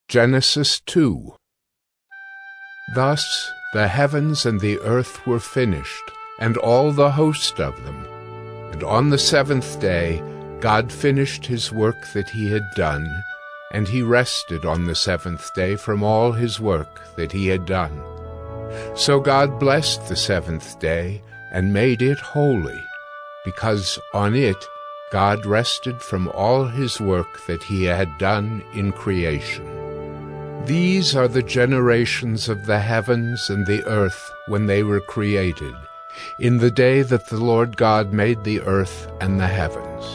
Genesis 2. Thus the heavens and the earth were finished, and all the host of them. And on the seventh day God finished his work that he had done, and he rested on the seventh day from all his work that he had done. So God blessed the seventh day and made it holy, because on it God rested from all his work that he had done in creation. These are the generations of the heavens and the earth when they were created, in the day that the Lord God made the earth and the heavens.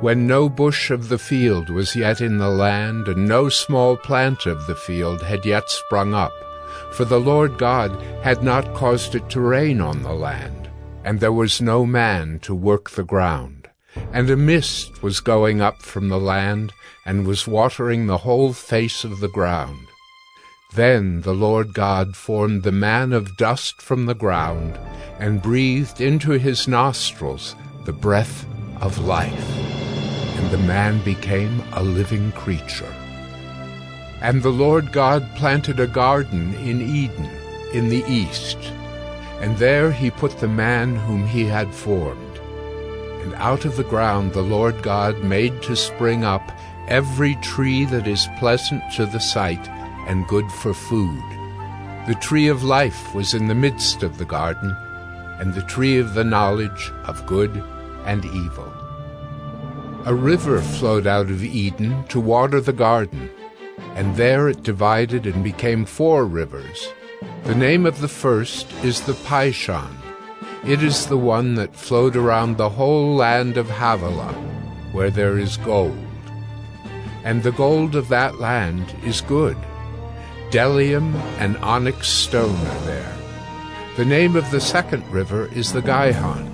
When no bush of the field was yet in the land, and no small plant of the field had yet sprung up, for the Lord God had not caused it to rain on the land, and there was no man to work the ground. And a mist was going up from the land, and was watering the whole face of the ground. Then the Lord God formed the man of dust from the ground, and breathed into his nostrils the breath of life, and the man became a living creature. And the Lord God planted a garden in Eden, in the east, and there he put the man whom he had formed. And out of the ground the Lord God made to spring up every tree that is pleasant to the sight and good for food. The tree of life was in the midst of the garden, and the tree of the knowledge of good and evil. A river flowed out of Eden to water the garden, and there it divided and became 4 rivers. The name of the first is the Pishon. It is the one that flowed around the whole land of Havilah, where there is gold. And the gold of that land is good. Bdellium and onyx stone are there. The name of the second river is the Gihon.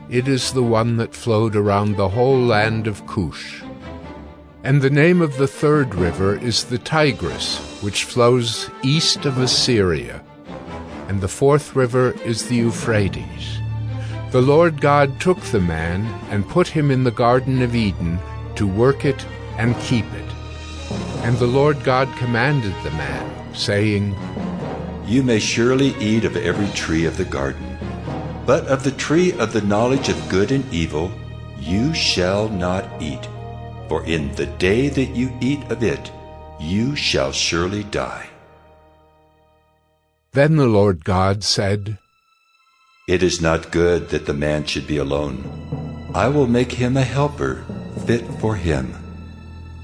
It is the one that flowed around the whole land of Cush. And the name of the third river is the Tigris, which flows east of Assyria. And the fourth river is the Euphrates. The Lord God took the man and put him in the Garden of Eden to work it and keep it. And the Lord God commanded the man, saying, You may surely eat of every tree of the garden, but of the tree of the knowledge of good and evil you shall not eat, for in the day that you eat of it you shall surely die. Then the Lord God said, It is not good that the man should be alone. I will make him a helper fit for him.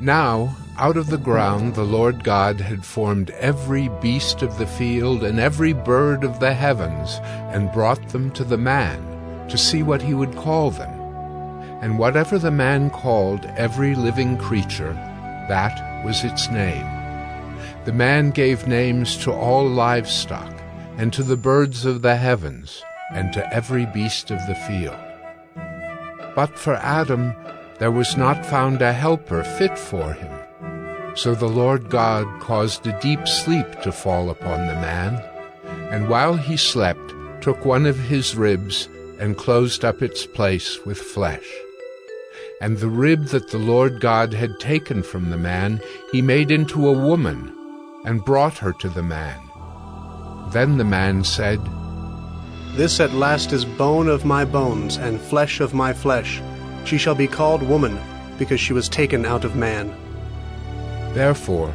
Now out of the ground the Lord God had formed every beast of the field and every bird of the heavens, and brought them to the man, to see what he would call them. And whatever the man called every living creature, that was its name. The man gave names to all livestock, and to the birds of the heavens, and to every beast of the field. But for Adam there was not found a helper fit for him. So the Lord God caused a deep sleep to fall upon the man, and while he slept took one of his ribs and closed up its place with flesh. And the rib that the Lord God had taken from the man he made into a woman, and brought her to the man. Then the man said, This at last is bone of my bones and flesh of my flesh. She shall be called woman, because she was taken out of man. Therefore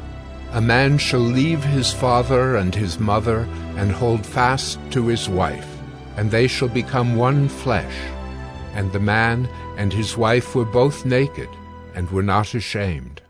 a man shall leave his father and his mother, and hold fast to his wife, and they shall become one flesh. And the man and his wife were both naked, and were not ashamed.